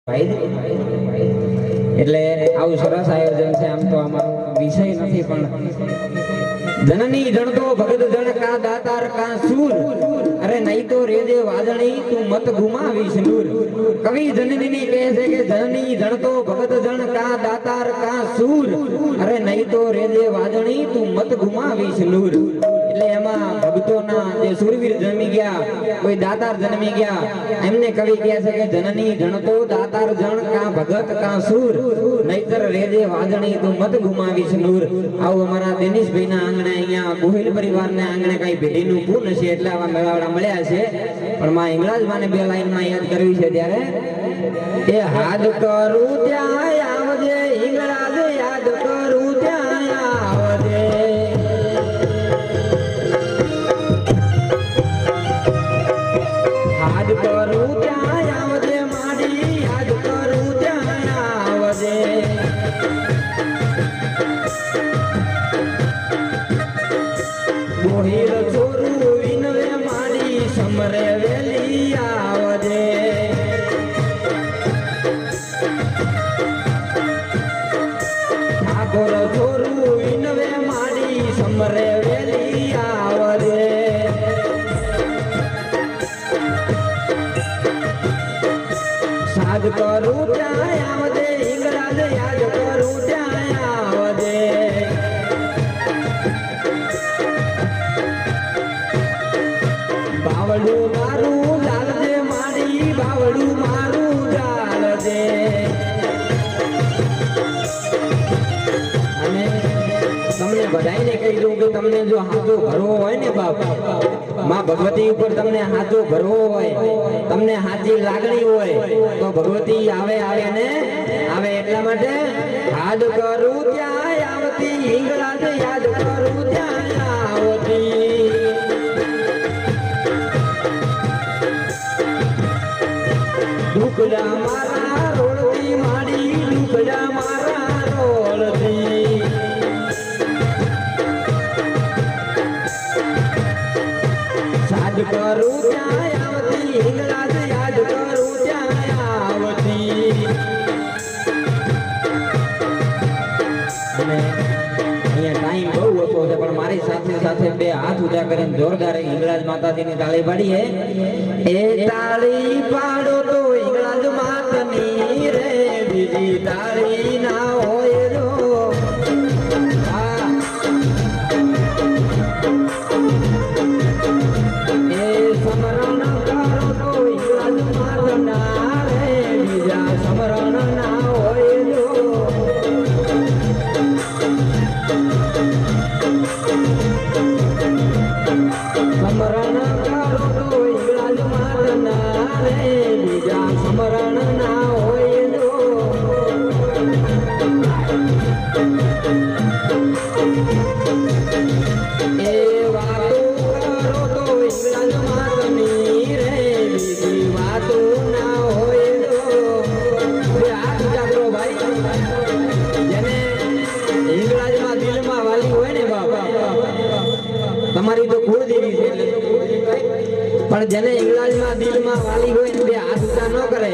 એટલે આવું સરસ આયોજન છે। આમ તો અમારો વિષય નથી, પણ જનની જણતો ભગત જણ કા દાતાર કા સૂર, અરે નહીં તો રેજે વાદણી તું મત ગુમાવીશ નૂર। કવિ જનની કહે છે કે જનની જણતો ભગત જણ કા દાતાર કા સૂર, અરે નહીં તો રેજે વાદણી તું મત ગુમાવીશ નૂર। એટલે એમાં ભક્તોના જે સુરવીર જન્મી ગયા, કોઈ દાતાર જન્મી ગયા, એમને કવિ કહે છે કે જનની જણતો દાતાર જણ કા ભગત કા સૂર, નહીતર રેજે વાદણી તું મત ગુમાવીશ નૂર। આવું અમારા દિનેશભાઈના આંગણે અહીંયા ગોહિલ પરિવારના આંગણે કઈ ભેટીનું પૂર્ણ છે, એટલે આવા મેળાવડા મળ્યા છે। પણ માં હિંગળાજ માને બે લાઈનમાં યાદ કરવી છે ત્યારે એ હાથ કરું ત્યાં આવજે હિંગળાજ, યાદ કરું ત્યાં આવજે। યાદ કરું ત્યાં આવજે માડી, યાદ કરું ત્યાં આવજે। ગોહિલ છોરું વિનવે માડી, સમરે વેલી આવજે। ઠાકોર છોરું વિનવે માડી, સમરે વેલી આવજે। યાદ કરું ત્યાં આવજે હિંગળાજ, યાદ કરું ત્યાં આવજે। બાવડું મારું લાલજે મારી, બાવડું મારું લાલજે। અને તમને બધાને કહી દઉં કે તમને જો હાથો ભરવો હોય ને બાપ, માં ભગવતી ઉપર તમને હાથો ભરવો હોય, તમને હાથી લાગણી હોય, તો ભગવતી આવે ને આવે। એટલા માટે યાદ કરું ત્યાં આવતી હિંગળાજ, યાદ કરું ત્યાં આવતી। ડુકડા મારા રોળતી માડી, ડુકડા મારા રોળતી। યાદ કરું ત્યાં આવતી હિંગળાજ, યાદ કરું ત્યાં આવતી। અને અહીંયા ટાઈમ બહુ ઓછો છે, પણ મારી સાથે સાથે બે હાથ ઊંચા કરીને જોરદાર હિંગળાજ માતાજીની તાળી પાડીએ। એ તાળી પાડો તો હિંગળાજ માતની રે, બીજી તાળી ના હોય રો। એ સમરણ કરો તો હિંગળાજ માતના રે, બીજા સમરણ ના હોય રો। સમરણ કરો તો હિંગળાજ માતના રે, બીજા સમરણ ના હોય રો। એ વાતો કરો તો હિંગળાજ માતની રે, બીજી વાતો ના હોય રો। હાથ ઊંચા કરો ભાઈ, જેને હિંગળાજમાં દિલમાં વાલી હોય ને બાપા, તમારી તો કુળદેવી છે એટલે પણ જેને હિંગળાજમાં દિલમાં વાલી હોય ને બે હાથ ઊંચા ન કરે।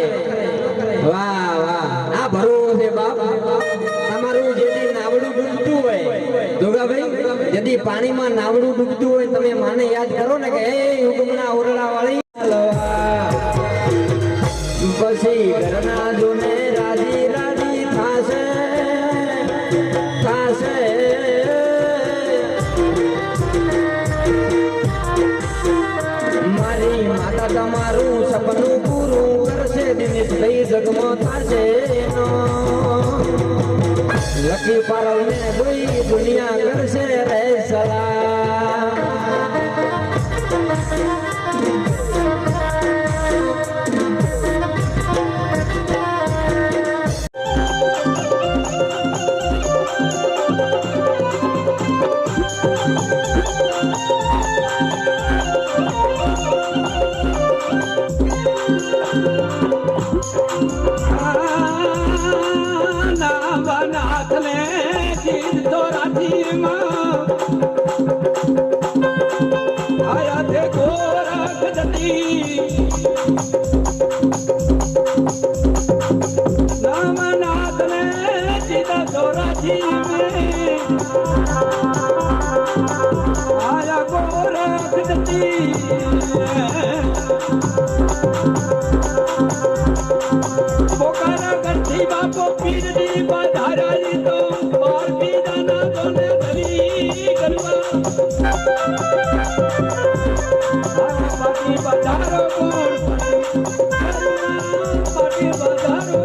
વાહ વાહ, આ ભરવો છે બાપ। તમારું જેથી નાવડું ડૂબતું હોય જોગાભાઈ, જેથી પાણીમાં નાવડું ડૂબતું હોય, તમે માને યાદ કરો ને કે એ હુકમના ઓરડા વાળી, પછી ઘરના જોને રાજી રાજી થાશે થાશે। મારી માતા તમારું સપનું પૂરું કરશે, દિનેશભાઈ જગમો થશે એનો। લકી પારવ ને કોઈ દુનિયા કરશે રે સલામ। નાથ ને જીત તો રાધી માં પોકારા ગઢી બાપો પીરની પધારાઈ તો પારકી દાના દોને ધરી કરવા પાટી પધારો પાટી પધારો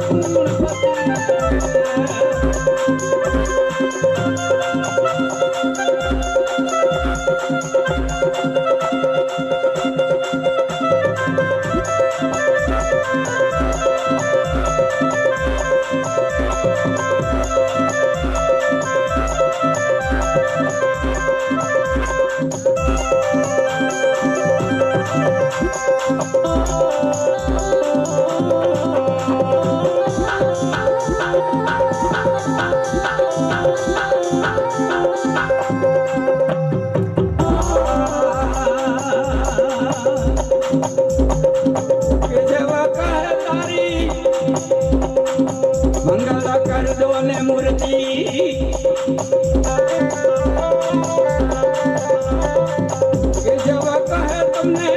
મંગલ કર દો ને મૂર્તિ કે જેવા કહે તમને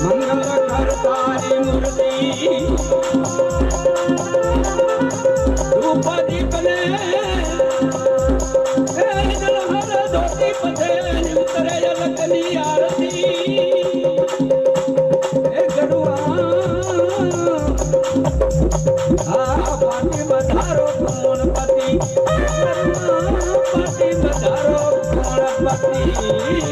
મંગલ કર તારી મૂર્તિ ધૂપ દીપ ને જલહર ધોતી પથે ઉતરે લખની આરતી પાટી વધારો ગણપતિ પાટી વધારો ગણપતિ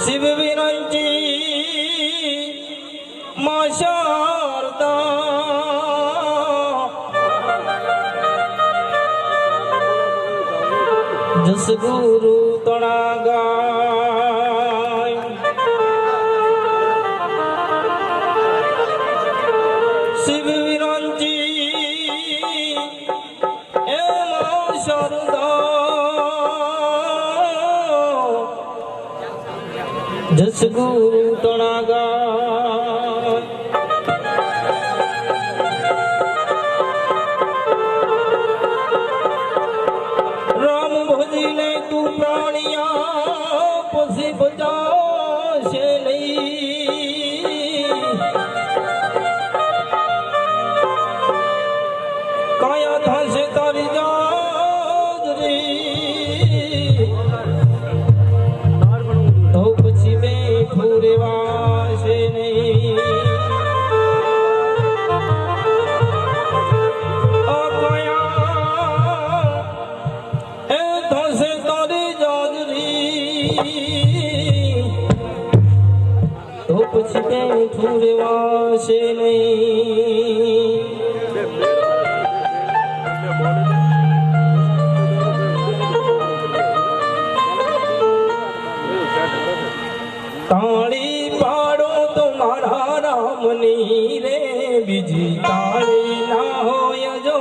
શિવ વિરંજી માં શારદા જસ ગુરુ તણા ગાય શિવ વિરંજી એ માં શારદા જસ ગુરુ તણા ગાય રામ ભજીને તું પ્રાણિયા પછી બજાશે નહીં કાયા થશે તારી જાજરી તો પછી બેઠું રેવાશે નહીં તો પછી બેઠું રેવાશે નહીં તાળી પાડો તો મારા રામની રે બીજી તાળી ના હોય જો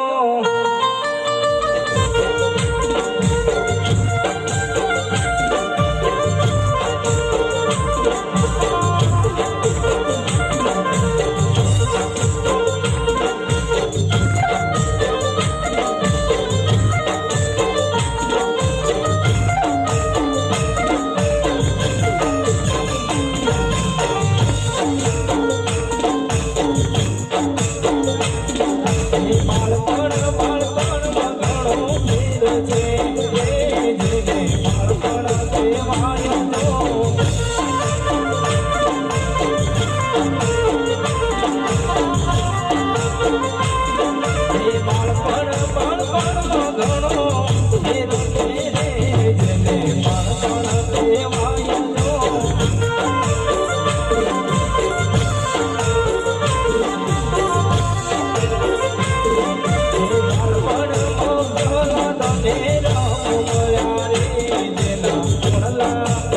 la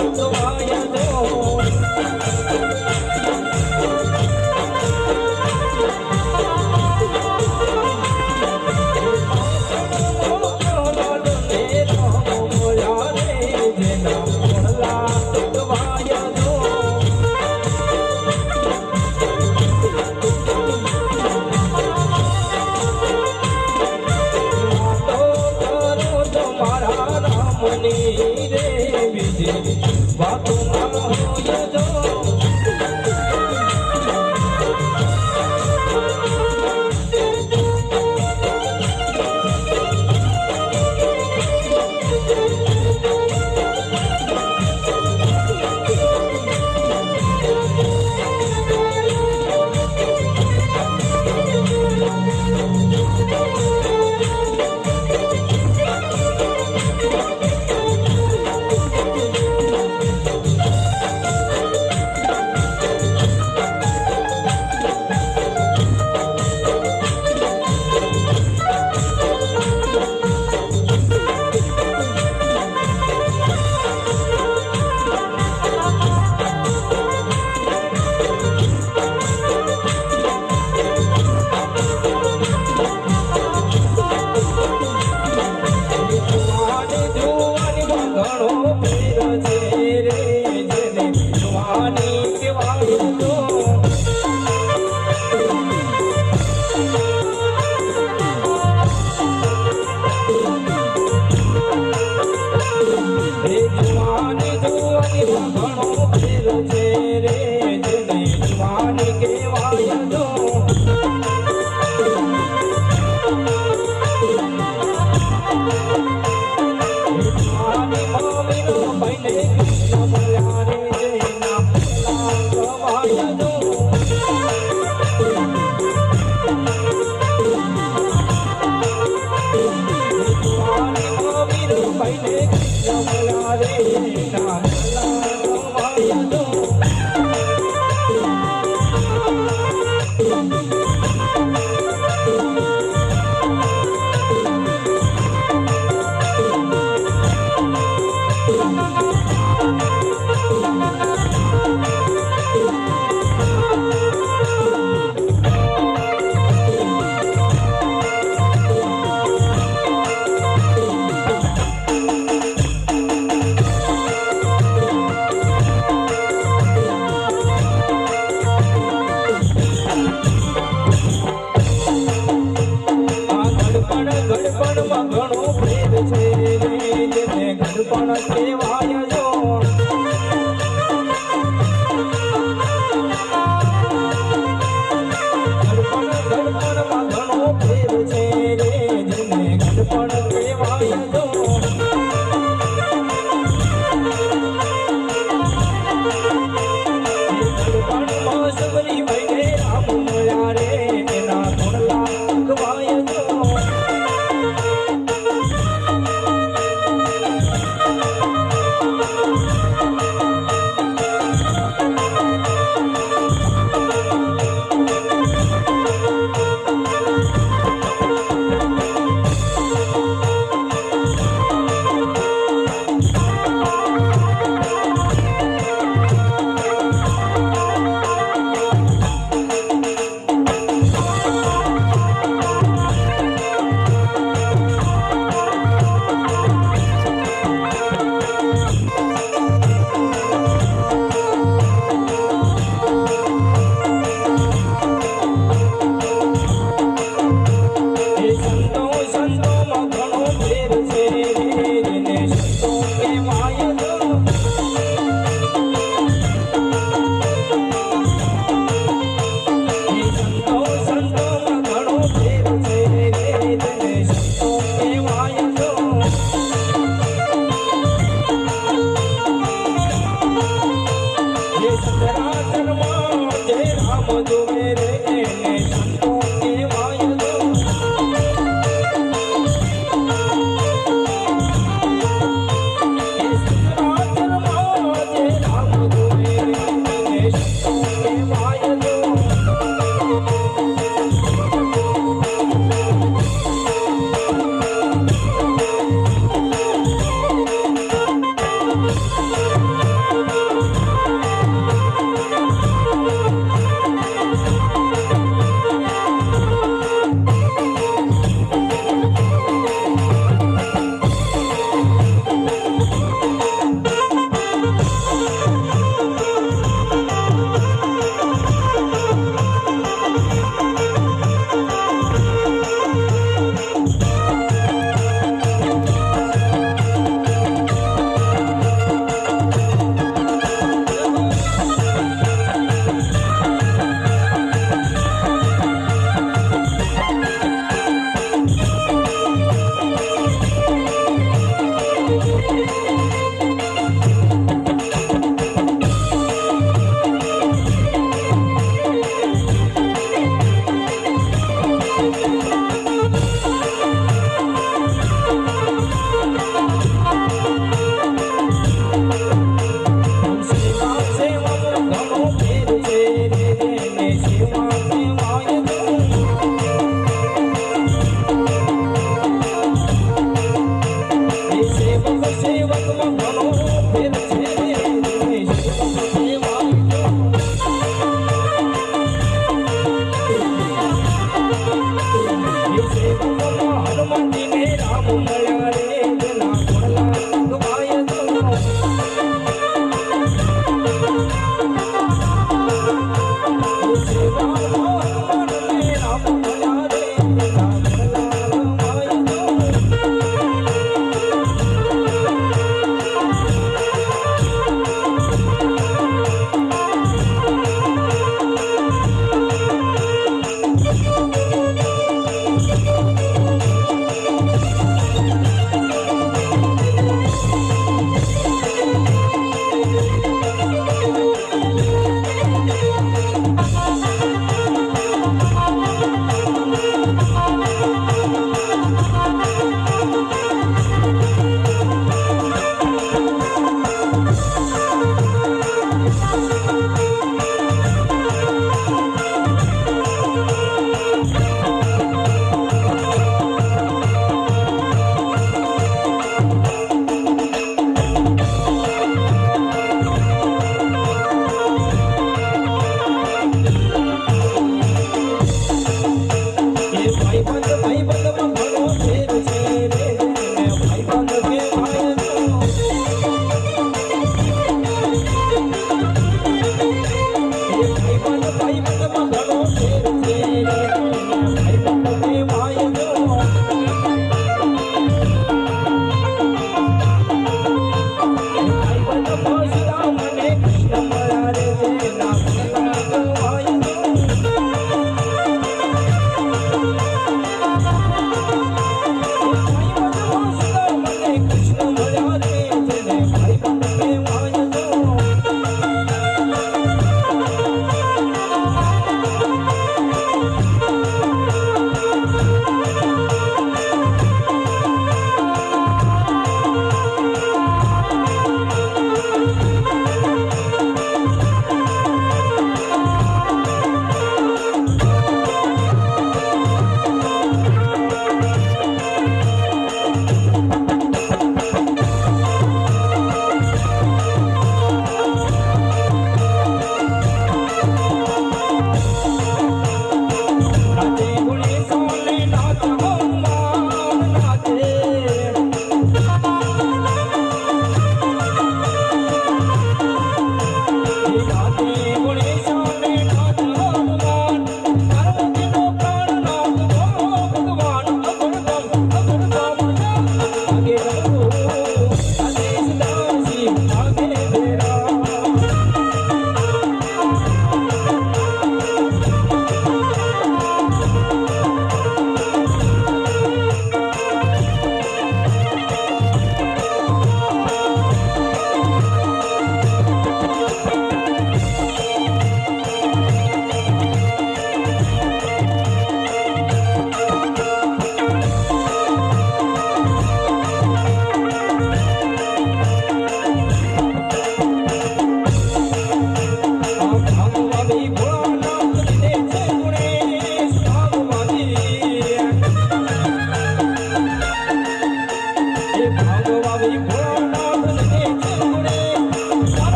બીજી વાતો ન હોય જો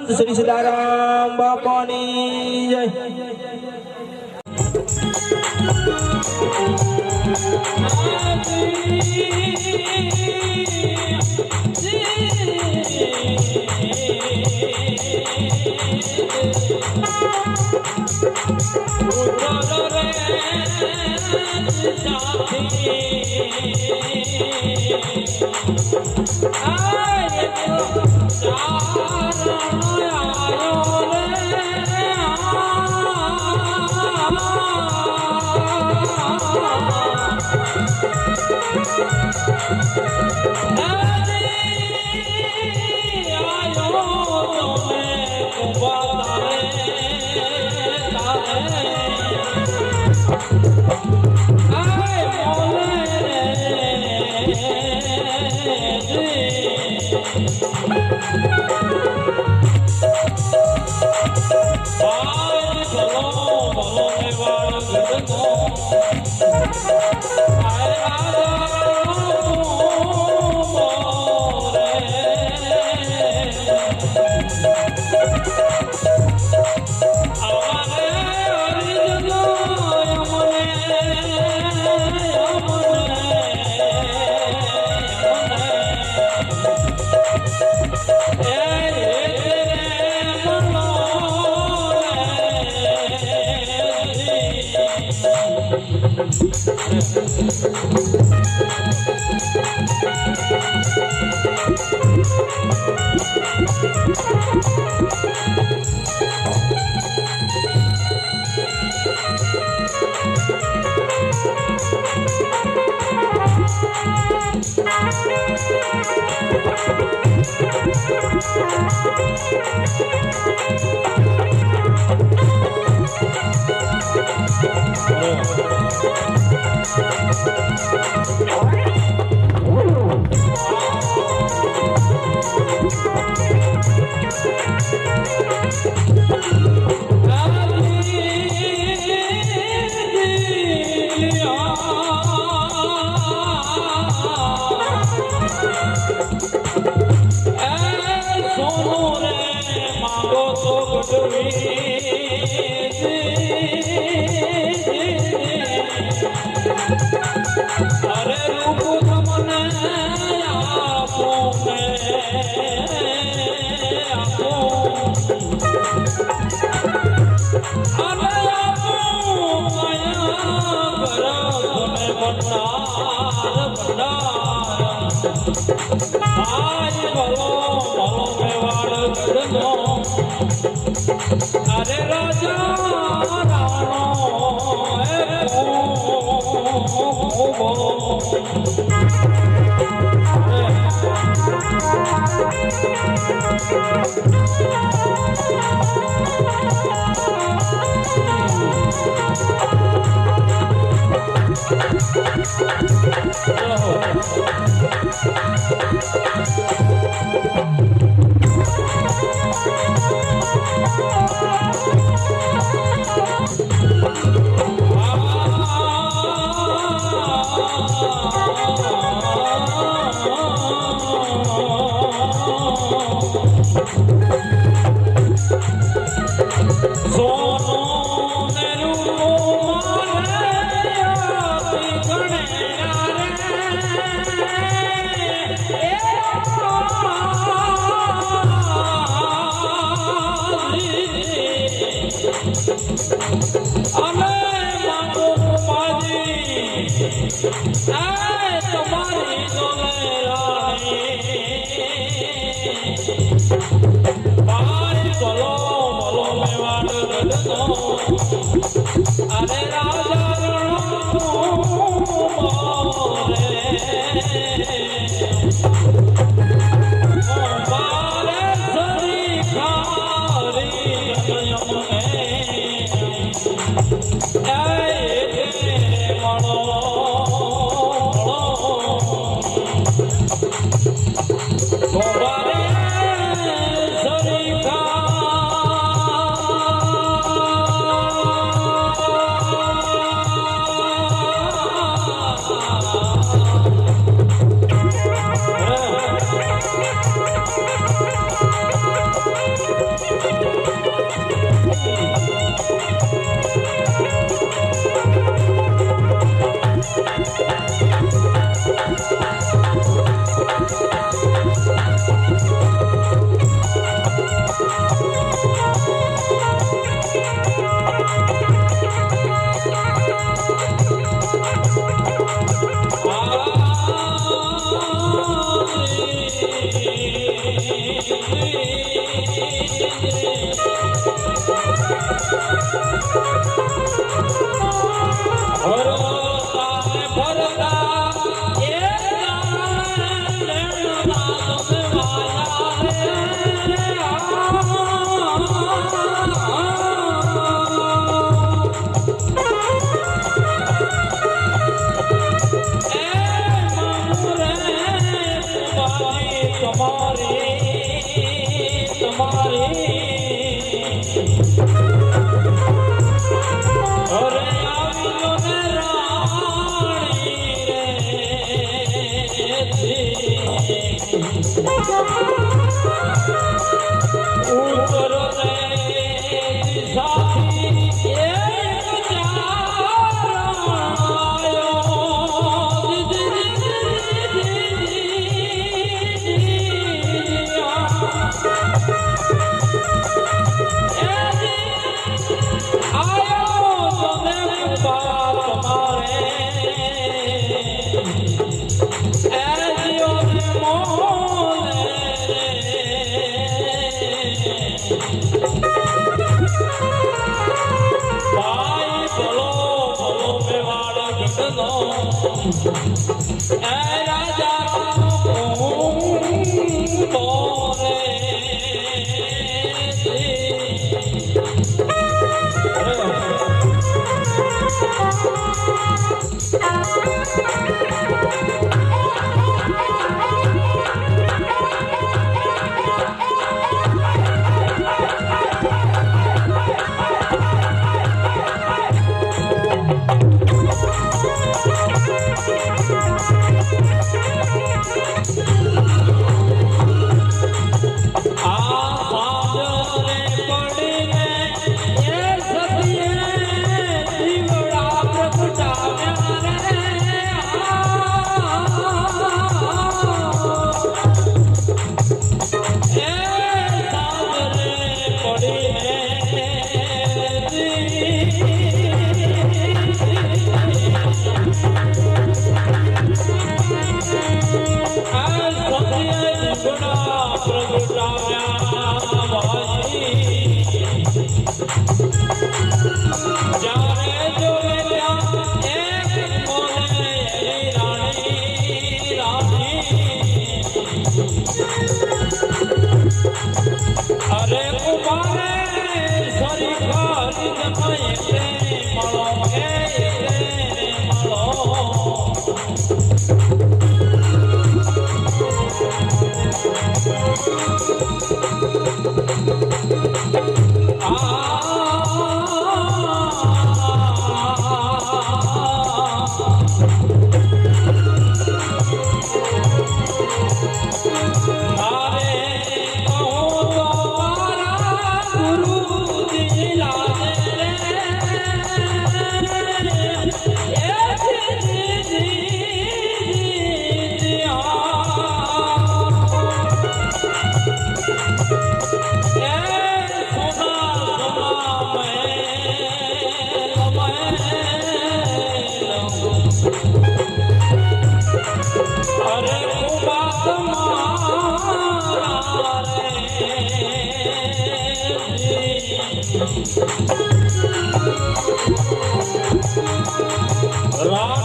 સંત શ્રી સદારામ બાપાની જય. મંડનો એ રાજા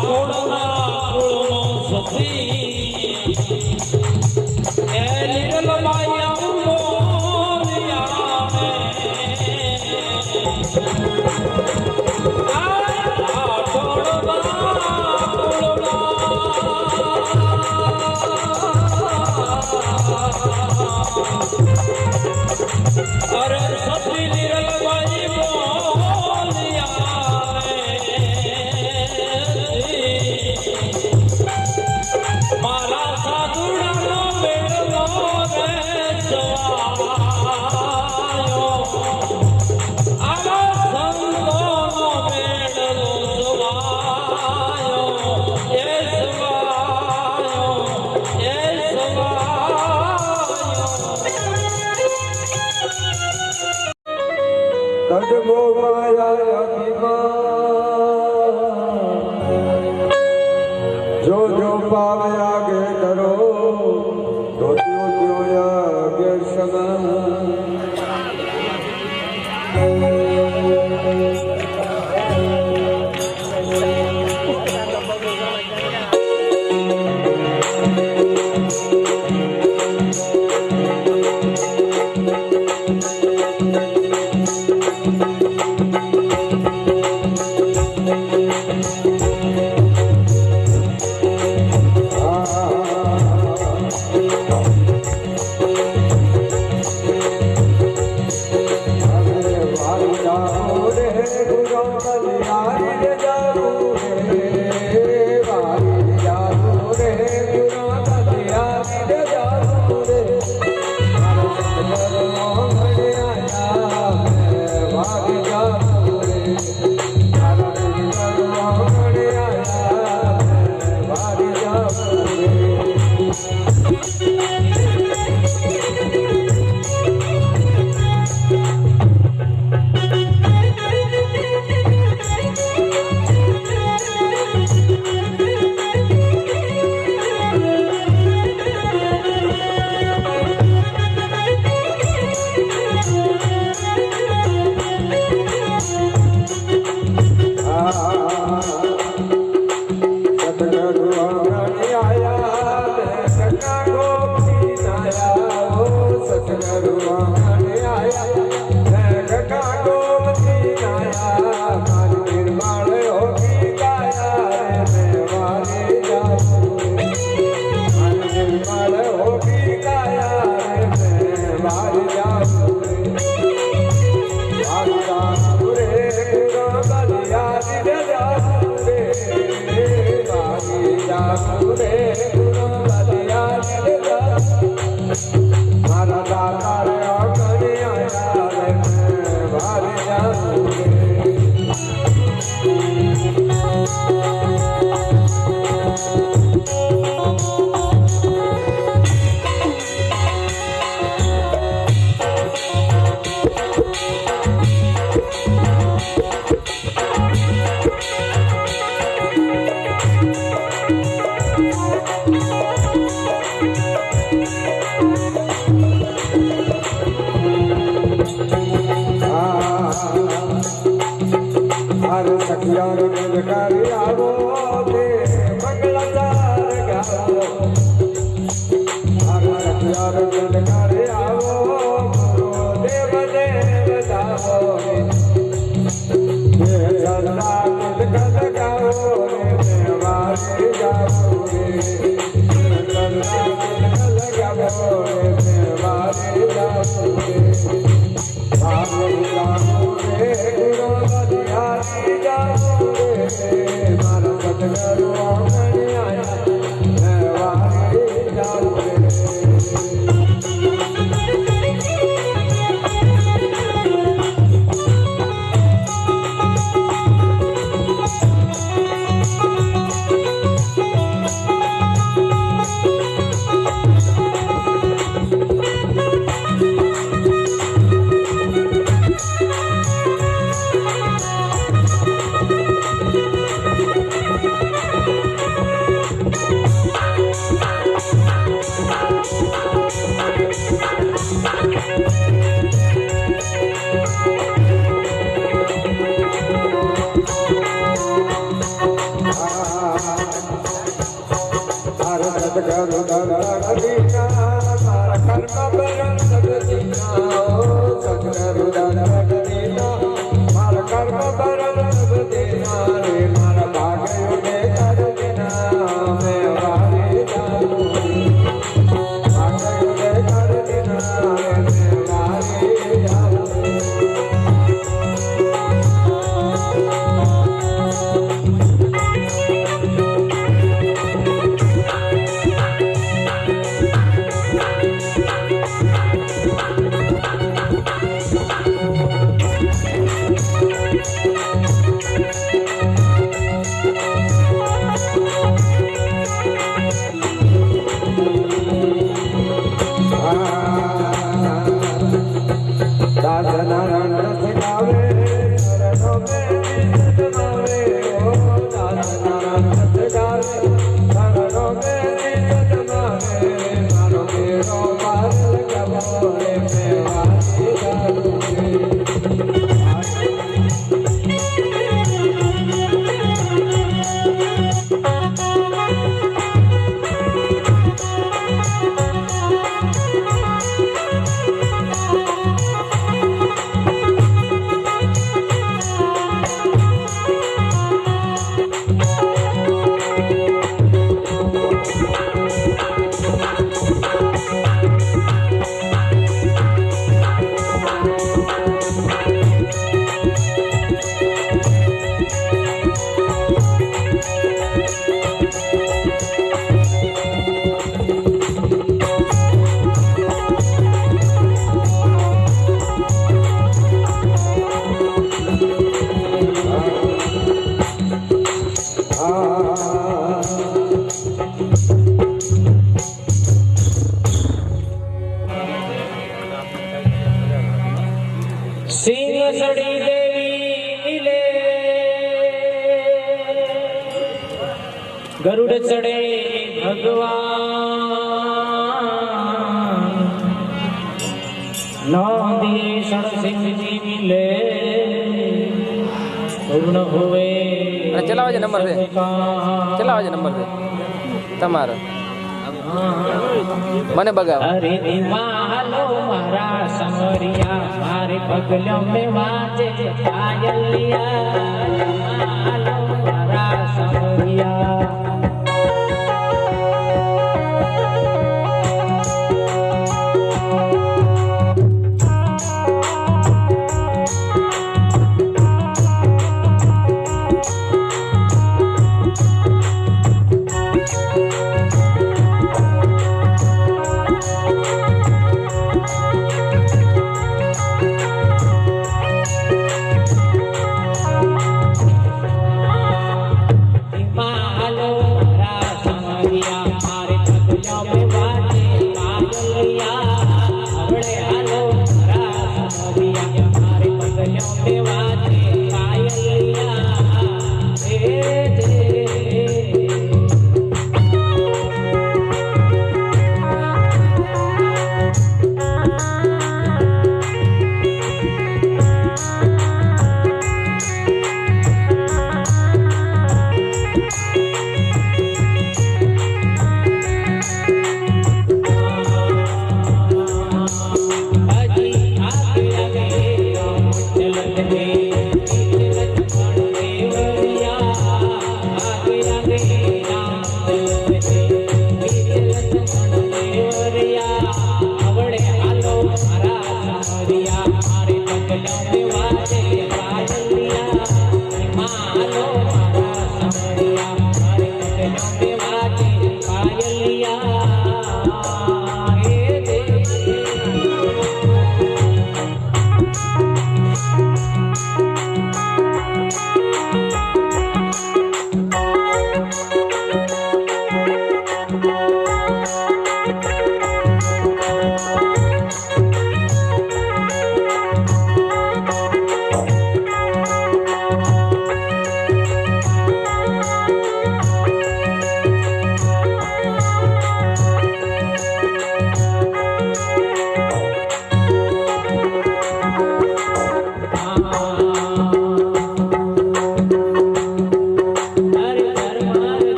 બોરે जो जो पावे आगे करो तो त्यों त्यों आगे सगन જાવું રે ગુરુ બલિયા મારા દાતા રે અગણે આયા રે વારે જાવું રે સખિયાર નિરકારી આવો તે મંગળચાર ગાવો સખિયાર નિરકારી આવો દેવ દેવ દાવો હે સદા નિરકત ગાવો રે દેવારે જાવો રે સદા નિરકત ગાવો રે દેવારે જાવો રે ભાવ ગાવો રે ગુરુ બલિયા મારા સદગુરુ આંગણે આયા વારે જાઉં રે સદગુરુ દરદીના મારા કર્મ બરમ સદદીના સદગુરુ દરદીના મારા કર્મ બરમ સદદીના રે મારા ભાગ્યો ને કરદીના મે વારે જાઉં ભાગ્યો ને કરદીના મે વારે જાઉં સડી દેવી મિલે ગરુડ ચડે ભગવાન નોંધી સડસિંહજી મિલે પૂર્ણ હોવે ચલાવો છે નંબર છે ચલાવો છે નંબર છે તમારો મને બગાવ અરે દિવાલો મારા સમરિયા મારે પગલો મે વાજે પાયલિયા દિવાલો મારા સમરિયા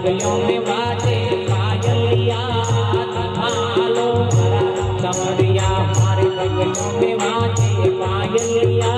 डगलियों में बाजे पायलिया मालो समरिया मारे डगलियों में बाजे पायलिया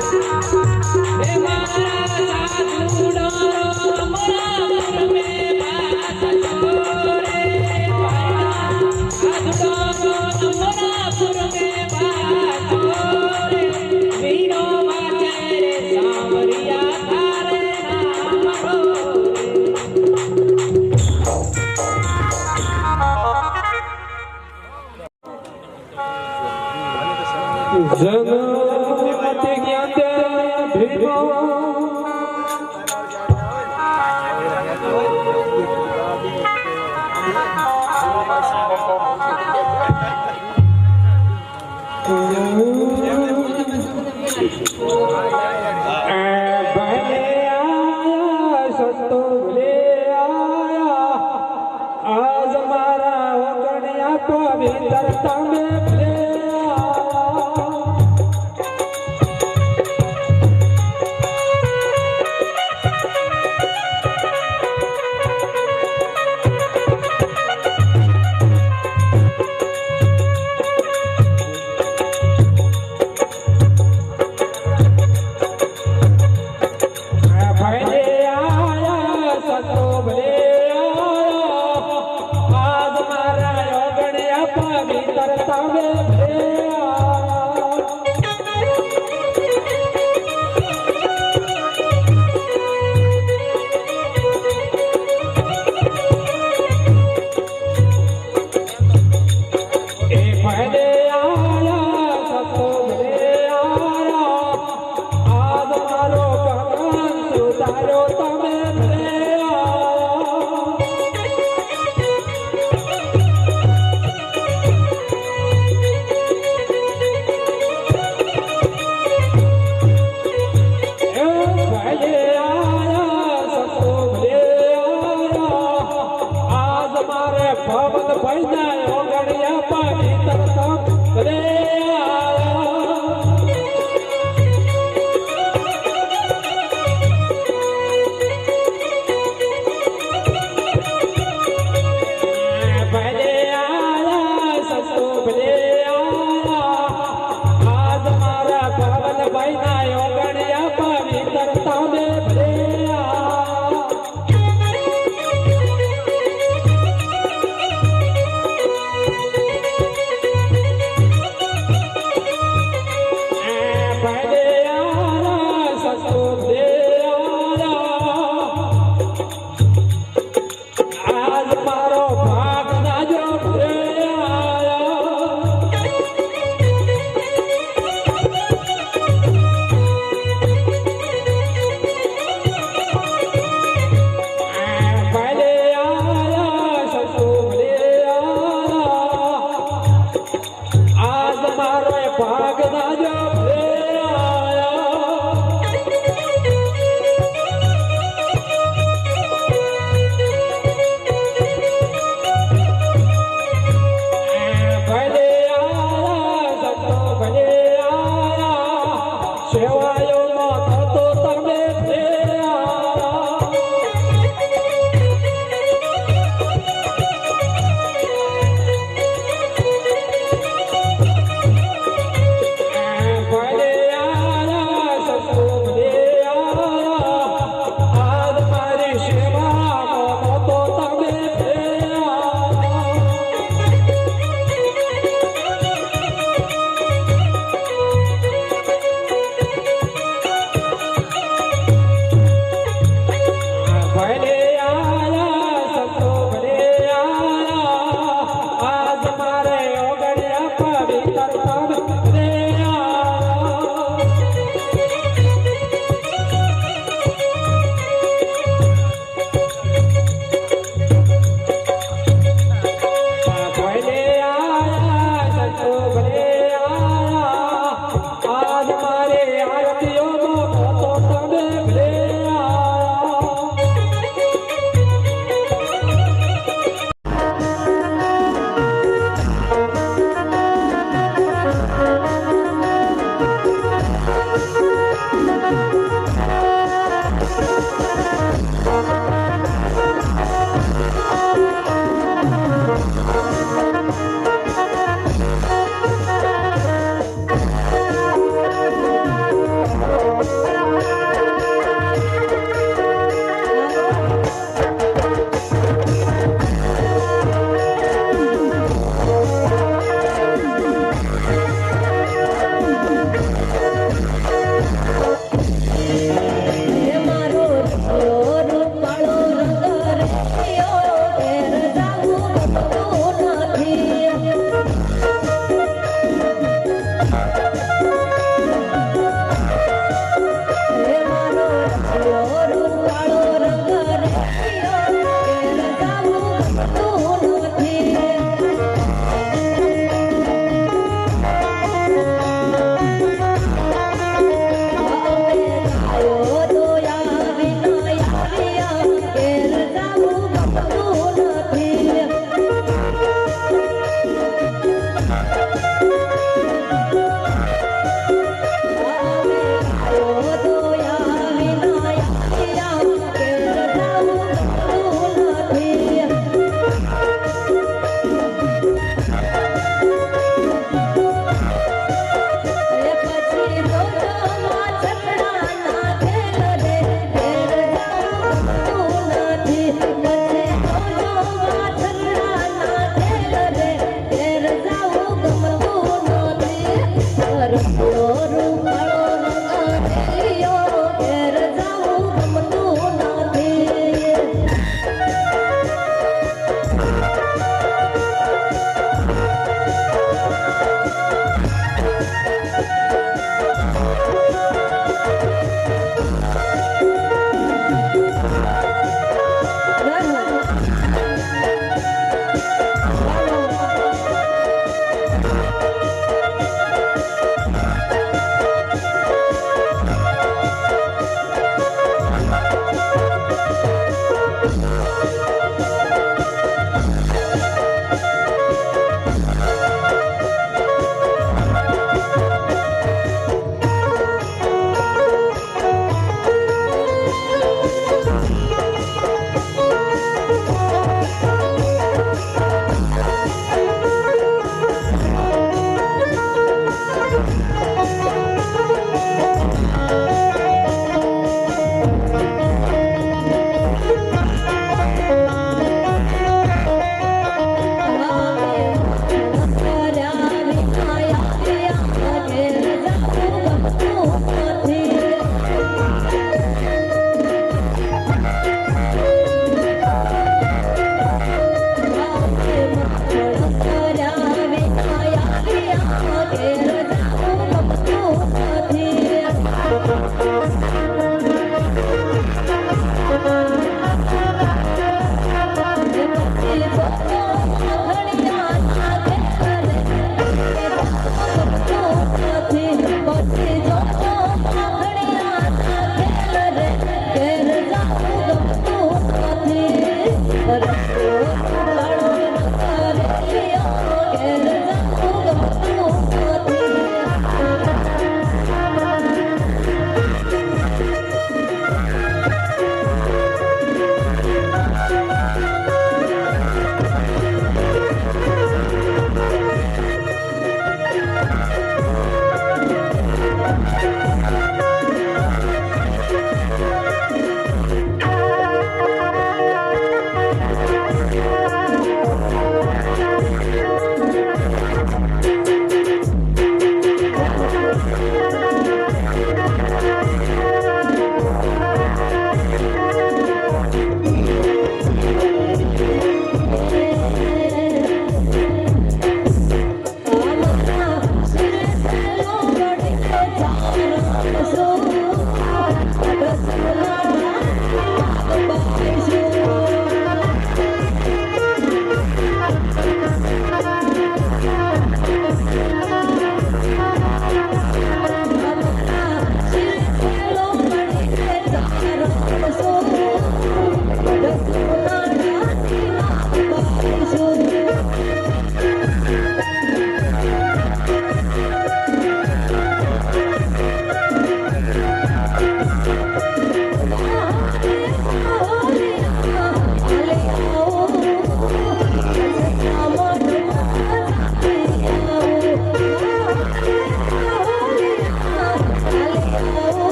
Thank you. મતિ જ્ઞાન ભીમો પવિત્રતા में Thank you.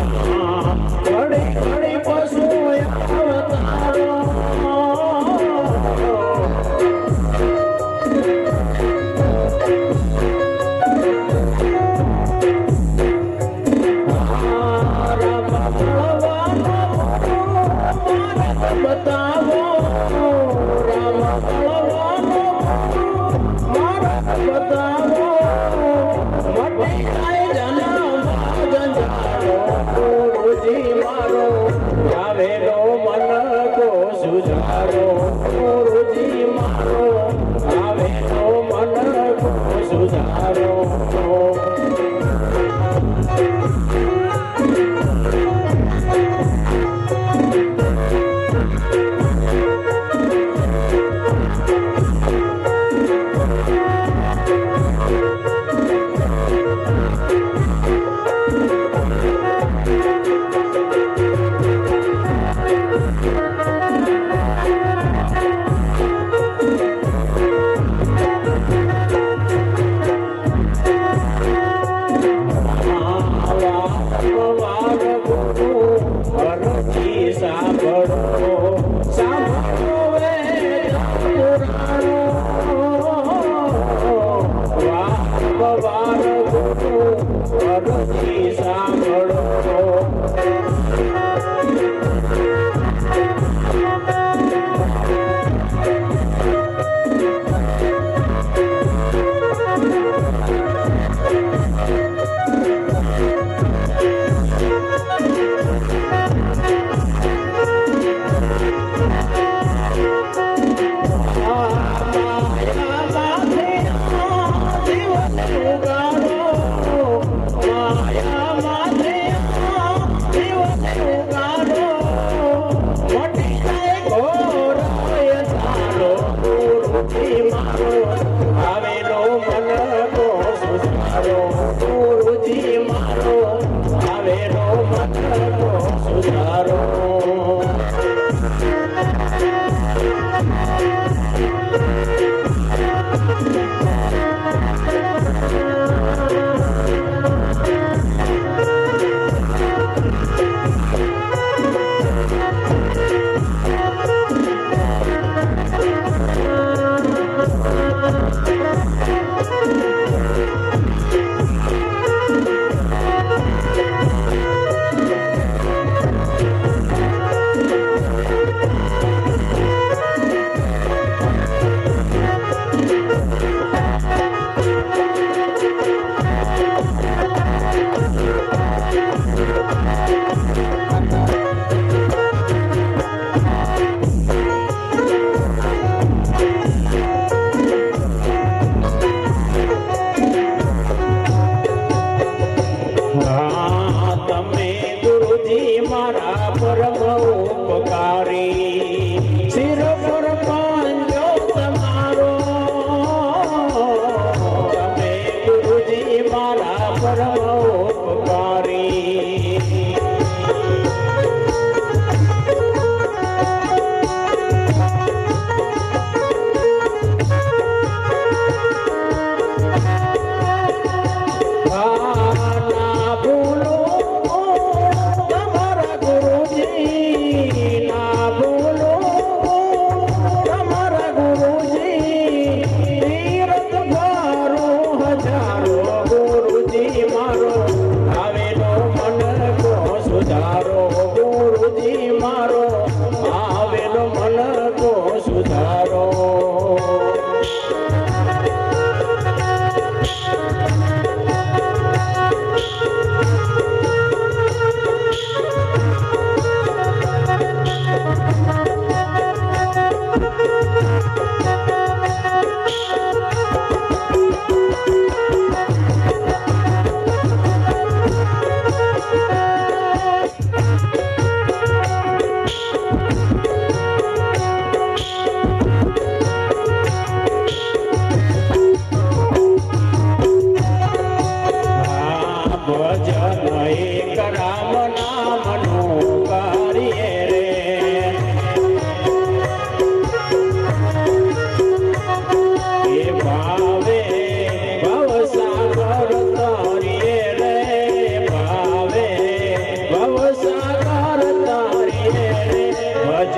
ઘડી ઘડી પશુ અવતારો બતાવો રામ બળવાનો મારા બતાવો મટી જાય જન્મ ગંજારો ગુરુજી મારો આવેલો મન કો સુધારો ગુરુજી મારો આવેલો મન કો સુધારો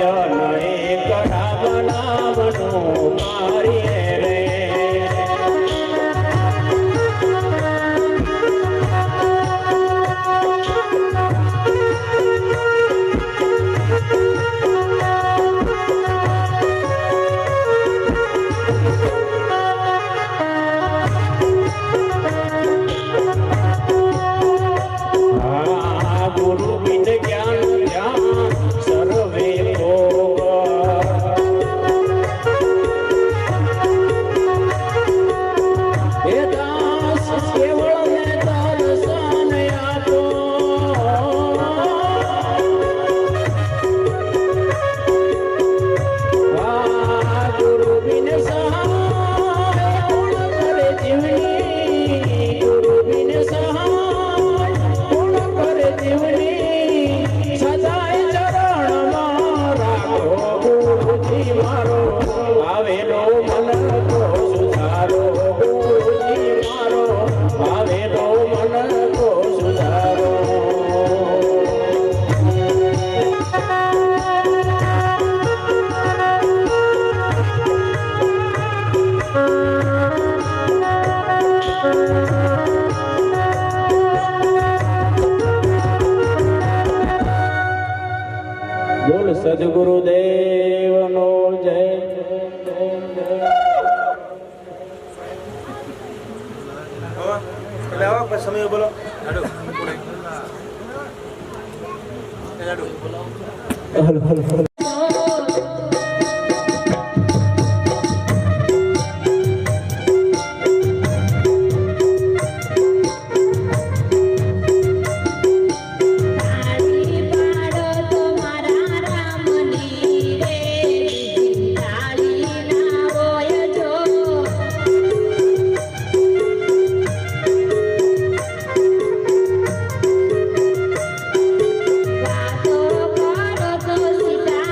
ભજન એક રામ નામનું મારીએ રે ગુરુ બિન જ્ઞાન ધ્યાન સર્વે ભોગ હે દાસ કેવળ ને દર્શન આપો ગુરુ બિન સહાય કોણ કરે જીવની ગુરુ બિન સહાય કોણ કરે જીવની સદાય ચરણમાં રાખો ગુરુજી મારો આવેલો મન કો સુધારો ગુરુજી મારો આવેલો મન કો સુધારો બોલ સદગુરુદેવનો જય તાળી પાડો તો મારા રામની રે બીજી તાળી ના હોય જો વાતો કરો તો સીતા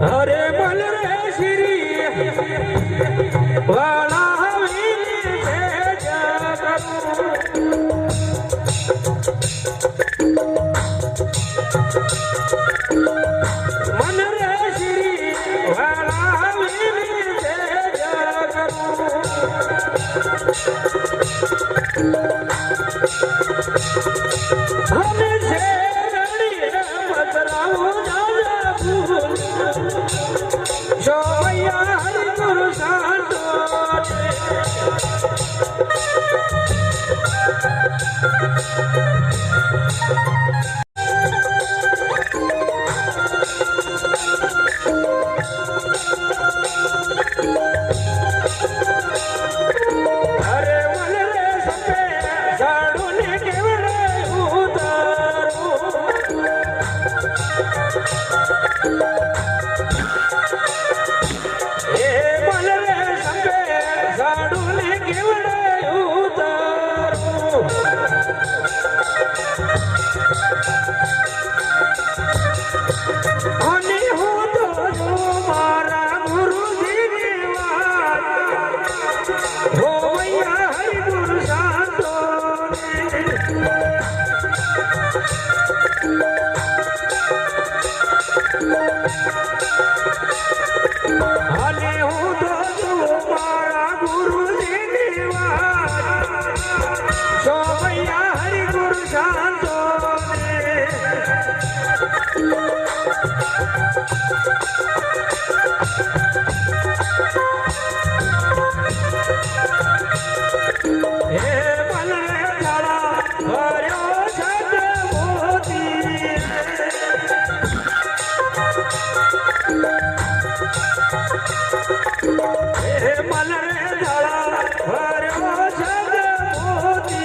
અરે મલ રે શ્રી વાળા વીર છે મન રે શ્રી વાળા વીર છે હમે છે રડી બદલાવું ના ભૂલ શોભૈયા હરિ ગુરુ સાંતો અરે મન રે સપે ઝાડુ ને કેવડે ઉતારું એ મન રે સપે ઝાડુ ને કેવડે ઉતારું અને હું તો જો મારા ગુરુજીની વાત હો મૈયા હરિ ગુરુ સાંતો અને હું તો જો મારા ગુરુજીની વાત હો મૈયા હરિ ગુરુ સાંતો હે મન રે ઝાડા ભર્યો સદ મોતી હે મન રે ઝાડા ભર્યો સદ મોતી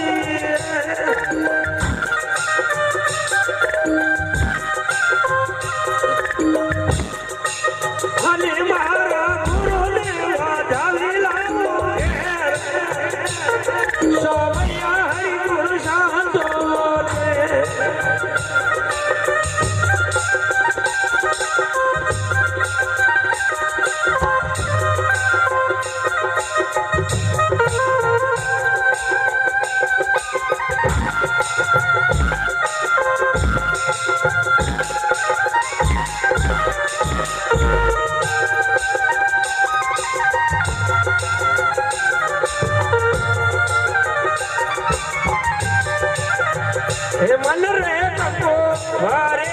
અને મારા ગુરુદેવા ધાવી લાવો સોમૈયા હરિ ગુરુ સાંતો હે મન રે તકો વારે